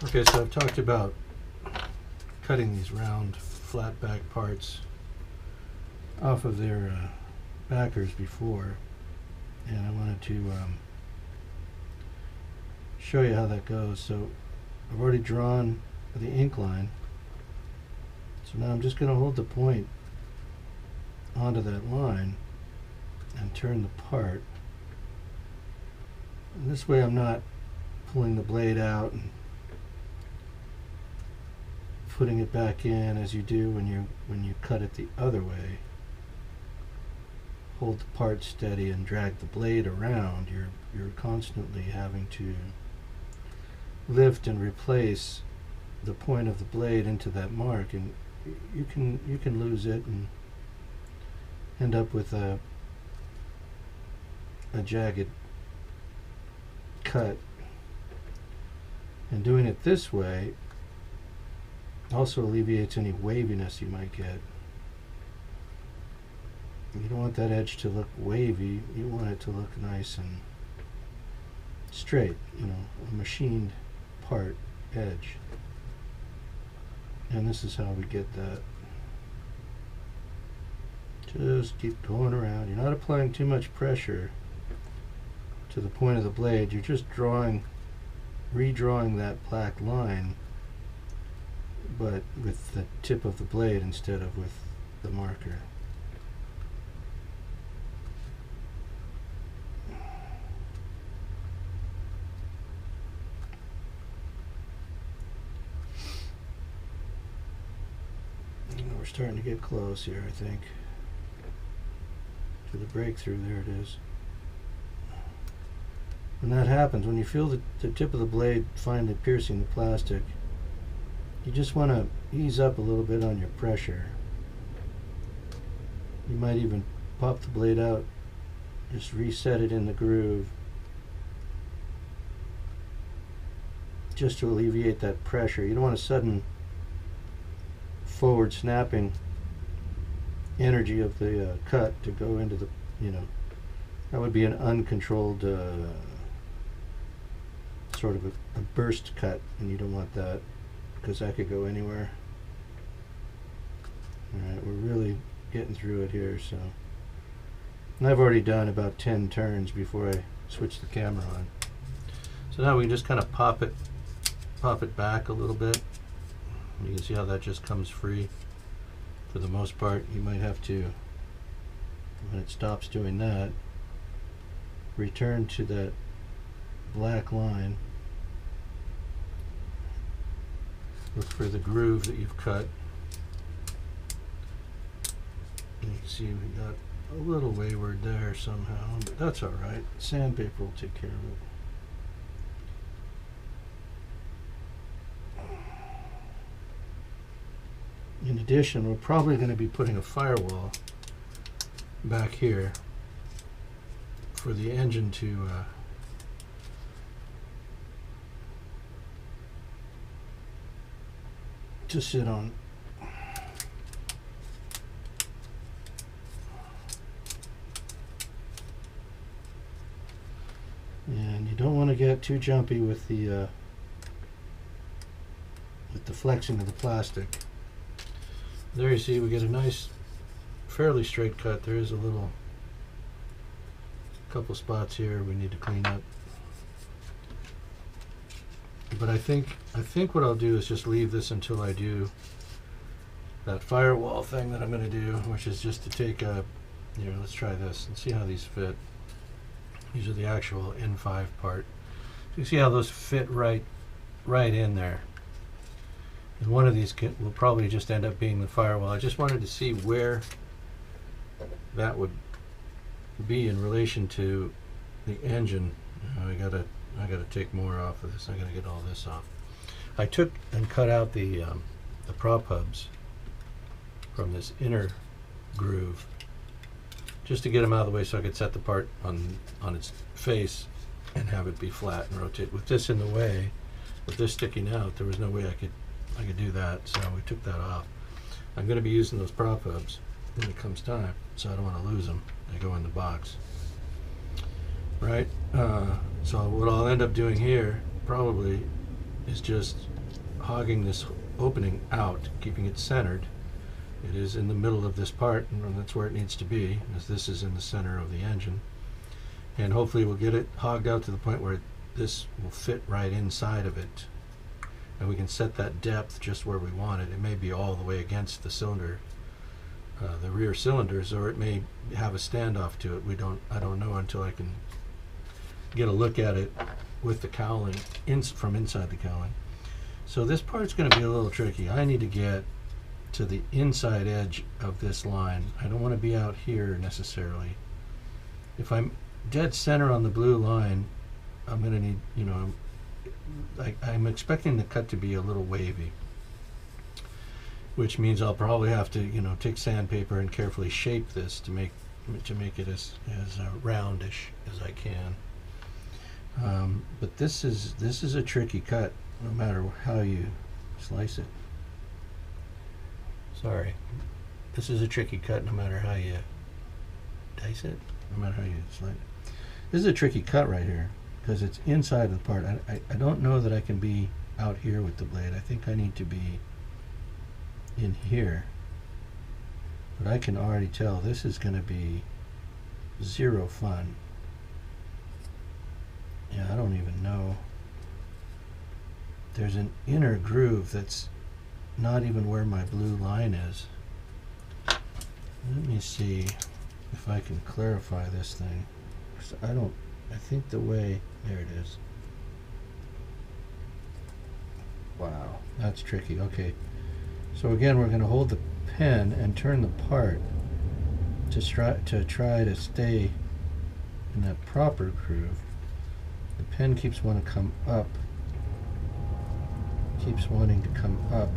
Okay, so I've talked about cutting these round flat back parts off of their backers before, and I wanted to show you how that goes. So I've already drawn the ink line, so now I'm just going to hold the point onto that line and turn the part, and this way I'm not pulling the blade out and putting it back in as you do when you cut it the other way. Hold the part steady and drag the blade around. You're constantly having to lift and replace the point of the blade into that mark, and you can lose it and end up with a jagged cut. And doing it this way also alleviates any waviness you might get. You don't want that edge to look wavy, you want it to look nice and straight, you know, a machined part edge. And this is how we get that. Just keep going around. You're not applying too much pressure to the point of the blade, you're just redrawing that black line, but with the tip of the blade instead of with the marker. We're starting to get close here, I think, to the breakthrough. There it is. When that happens, when you feel the tip of the blade finally piercing the plastic, you just want to ease up a little bit on your pressure. You might even pop the blade out, just reset it in the groove, just to alleviate that pressure. You don't want a sudden forward snapping energy of the cut to go into the, that would be an uncontrolled sort of a burst cut, and you don't want that, because that could go anywhere. Alright, we're really getting through it here. So, and I've already done about 10 turns before I switch the camera on. So now we can just kind of pop it back a little bit. You can see how that just comes free for the most part. You might have to, when it stops doing that, return to that black line. Look for the groove that you've cut. You can see we got a little wayward there somehow, but that's alright. Sandpaper will take care of it. In addition, we're probably going to be putting a firewall back here for the engine to sit on. And you don't want to get too jumpy with the flexing of the plastic. There you see we get a nice, fairly straight cut. There is a couple spots here we need to clean up. But I think what I'll do is just leave this until I do that firewall thing that I'm going to do, which is just to take a, let's try this and see how these fit. These are the actual N5 part. So you see how those fit right in there. And one of these will probably just end up being the firewall. I just wanted to see where that would be in relation to the engine. I gotta take more off of this. I gotta get all this off. I took and cut out the prop hubs from this inner groove just to get them out of the way, so I could set the part on its face and have it be flat and rotate. With this in the way, with this sticking out, there was no way I could do that, so we took that off. I'm going to be using those prop hubs when it comes time, so I don't want to lose them. They go in the box, right? So what I'll end up doing here probably is just hogging this opening out, keeping it centered. It is in the middle of this part, and that's where it needs to be, as this is in the center of the engine. And hopefully we'll get it hogged out to the point where this will fit right inside of it. And we can set that depth just where we want it. It may be all the way against the cylinder, the rear cylinders, or it may have a standoff to it. I don't know until I can get a look at it with the cowling from inside the cowling. So this part's going to be a little tricky. I need to get to the inside edge of this line. I don't want to be out here necessarily. If I'm dead center on the blue line, I'm going to need, you know, I'm expecting the cut to be a little wavy, which means I'll probably have to, you know, take sandpaper and carefully shape this to make it as roundish as I can. But this is a tricky cut, no matter how you slice it. Sorry, this is a tricky cut, no matter how you dice it, no matter how you slice it. This is a tricky cut right here, because it's inside of the part. I don't know that I can be out here with the blade. I think I need to be in here. But I can already tell this is going to be zero fun. Yeah, I don't even know. There's an inner groove that's not even where my blue line is. Let me see if I can clarify this thing. I think the way, there it is. Wow, that's tricky. Okay, so again, we're going to hold the pen and turn the part to try to stay in that proper groove. The pen keeps wanting to come up. Keeps wanting to come up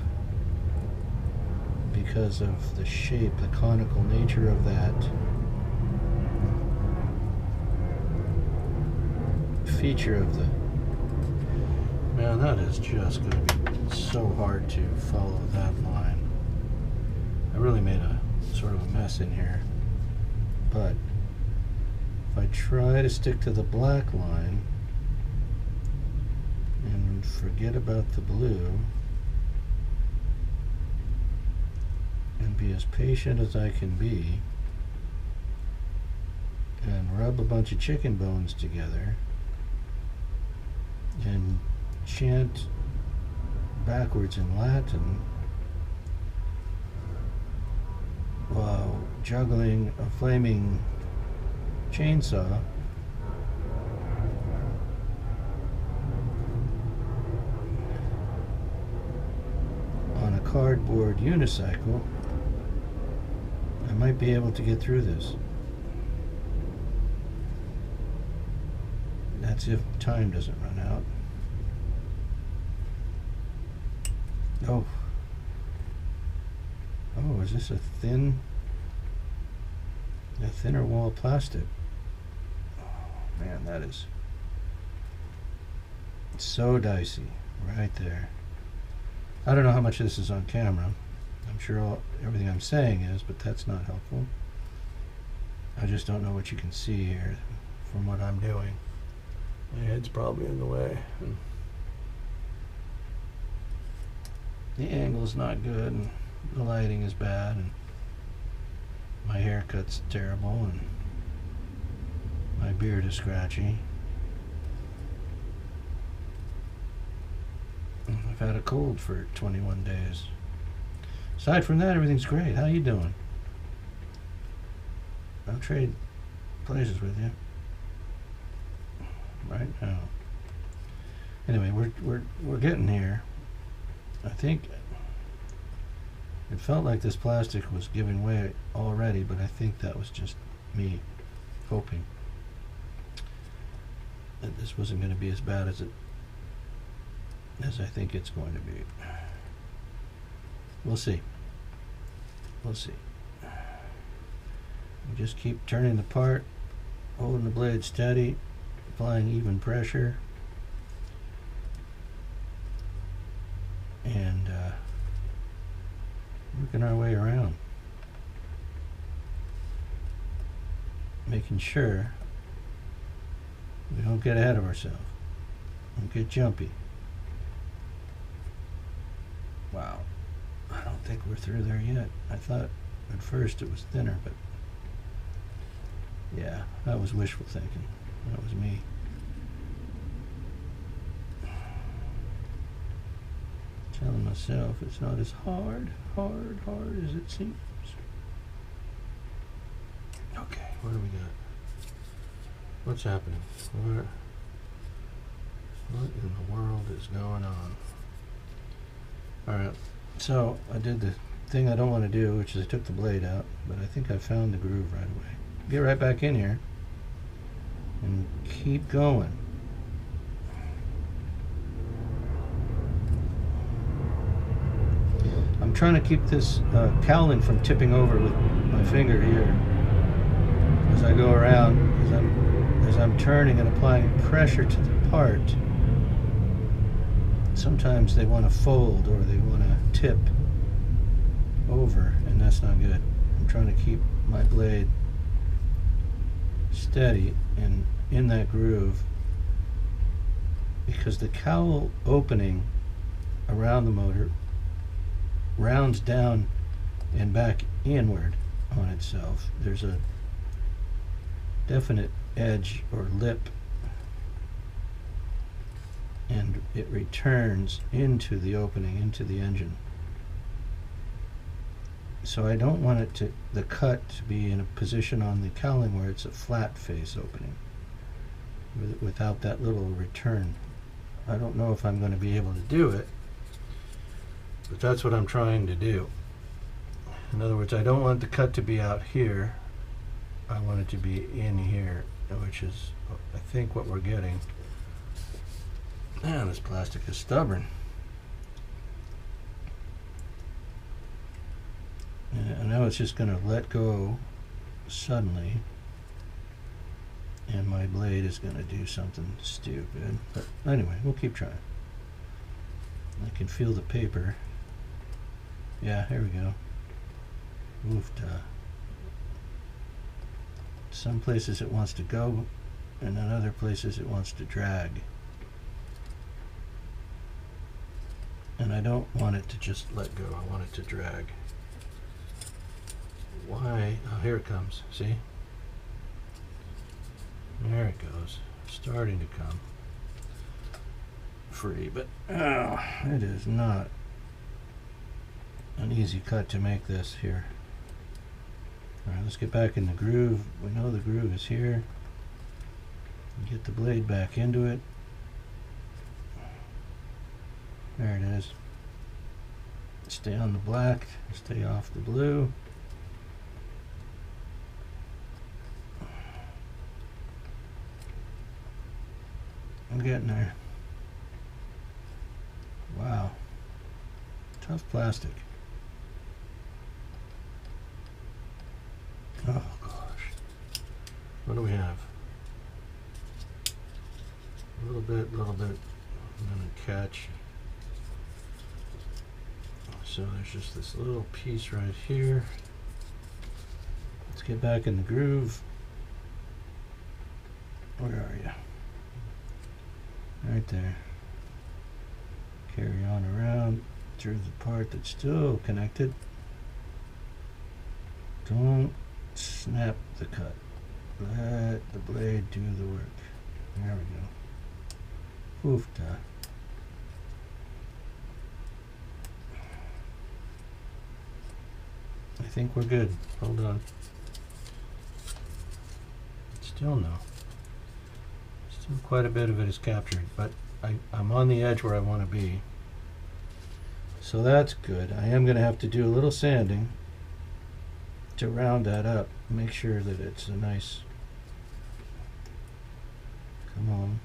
because of the shape, the conical nature of that feature of the... Man, that is just going to be so hard to follow that line. I really made a sort of a mess in here. But if I try to stick to the black line and forget about the blue and be as patient as I can be and rub a bunch of chicken bones together and chant backwards in Latin while juggling a flaming chainsaw, on a cardboard unicycle, I might be able to get through this. That's if time doesn't run out. Oh, is this a thinner wall plastic? Oh man, that is so dicey right there. I don't know how much of this is on camera. I'm sure everything I'm saying is, but that's not helpful. I just don't know what you can see here from what I'm doing. My head's probably in the way. The angle's not good, and the lighting is bad, and my haircut's terrible, and my beard is scratchy. I've had a cold for 21 days. Aside from that, everything's great. How you doing? I'll trade places with you right now. Anyway, we're getting here. I think it felt like this plastic was giving way already, but I think that was just me hoping that this wasn't going to be as bad as I think it's going to be. We'll see. We'll see. We just keep turning the part, holding the blade steady, applying even pressure, and working our way around, making sure we don't get ahead of ourselves, don't get jumpy. Wow. I don't think we're through there yet. I thought at first it was thinner, but yeah, that was wishful thinking. That was me. Telling myself it's not as hard as it seems. Okay, what do we got? What's happening? What in the world is going on? Alright, so I did the thing I don't want to do, which is I took the blade out, but I think I found the groove right away. Get right back in here and keep going. I'm trying to keep this cowling from tipping over with my finger here as I go around, as I'm turning and applying pressure to the part. Sometimes they want to fold or they want to tip over, and that's not good. I'm trying to keep my blade steady and in that groove, because the cowl opening around the motor rounds down and back inward on itself. There's a definite edge or lip, and it returns into the opening, into the engine. So I don't want it to, the cut to be in a position on the cowling where it's a flat face opening without that little return. I don't know if I'm going to be able to do it, but that's what I'm trying to do. In other words, I don't want the cut to be out here. I want it to be in here, which is, I think, what we're getting. Man, this plastic is stubborn. And now it's just going to let go suddenly, and my blade is going to do something stupid. But anyway, we'll keep trying. I can feel the paper. Yeah, here we go. Oofta. Some places it wants to go, and in other places it wants to drag. And I don't want it to just let go. I want it to drag. Why? Oh, here it comes. See? There it goes. Starting to come free, but it is not an easy cut to make this here. Alright, let's get back in the groove. We know the groove is here. Get the blade back into it. There it is. Stay on the black, stay off the blue. I'm getting there. Wow. Tough plastic. Oh gosh. What do we have? A little bit, and then a catch. So there's just this little piece right here. Let's get back in the groove. Where are you? Right there. Carry on around through the part that's still connected. Don't snap the cut. Let the blade do the work. There we go. Oofta. I think we're good. Hold on. Still no. Still quite a bit of it is captured, but I'm on the edge where I want to be. So that's good. I am going to have to do a little sanding to round that up. Make sure that it's a nice... Come on.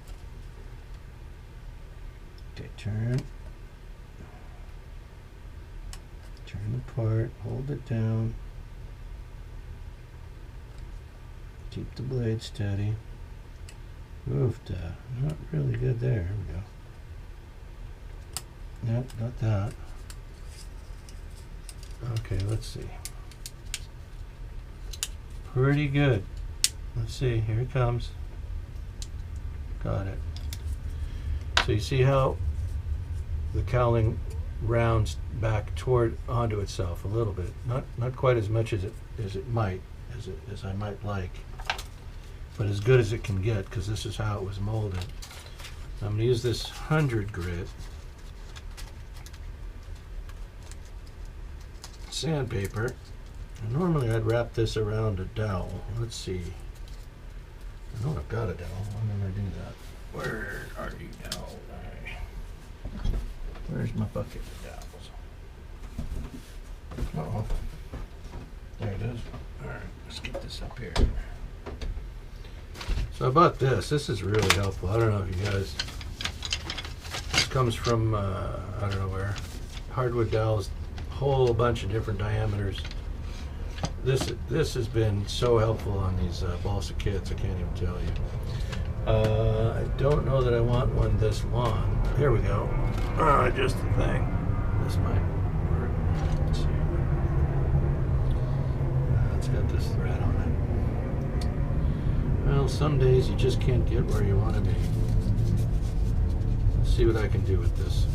Okay, turn. Turn the part, hold it down. Keep the blade steady. Oofta. Not really good there. Here we go. Nope, not that. Okay, let's see. Pretty good. Let's see, here it comes. Got it. So you see how the cowling rounds back toward onto itself a little bit. Not quite as much as it might, as I might like, but as good as it can get, because this is how it was molded. I'm going to use this 100 grit sandpaper. And normally I'd wrap this around a dowel. Let's see. I know I've got a dowel. When did I do that? Where are you dowels? Where's my bucket of dowels? Uh-oh. There it is. Alright, let's get this up here. So I bought this. This is really helpful. I don't know if you guys... This comes from, I don't know where. Hardwood dowels. Whole bunch of different diameters. This has been so helpful on these balsa kits, I can't even tell you. I don't know that I want one this long. Here we go. Just the thing. This might work. Let's see. It's got this thread on it. Well, some days you just can't get where you want to be. Let's see what I can do with this.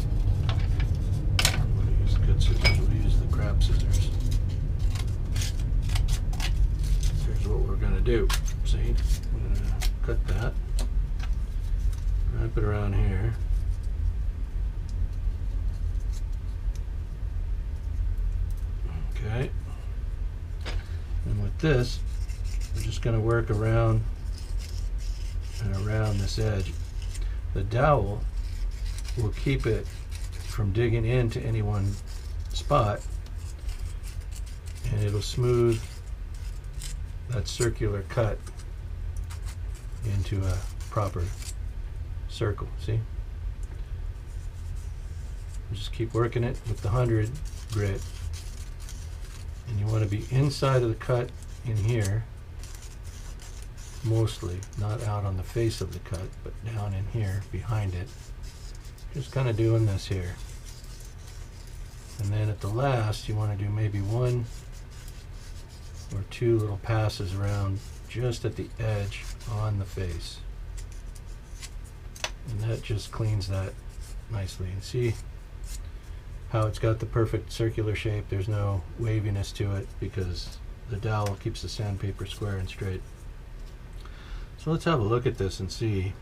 I'm going to use good scissors. We'll use the crap scissors. Here's what we're going to do. See? I'm going to cut that. Wrap it around here. Okay. And with this, we're just going to work around and around this edge. The dowel will keep it from digging into any one spot, and it'll smooth that circular cut into a proper circle. See? Just keep working it with the 100 grit, and you want to be inside of the cut in here mostly, not out on the face of the cut, but down in here behind it. Just kind of doing this here, and then at the last you want to do maybe one or two little passes around just at the edge on the face. And that just cleans that nicely. And see how it's got the perfect circular shape. There's no waviness to it because the dowel keeps the sandpaper square and straight. So let's have a look at this and see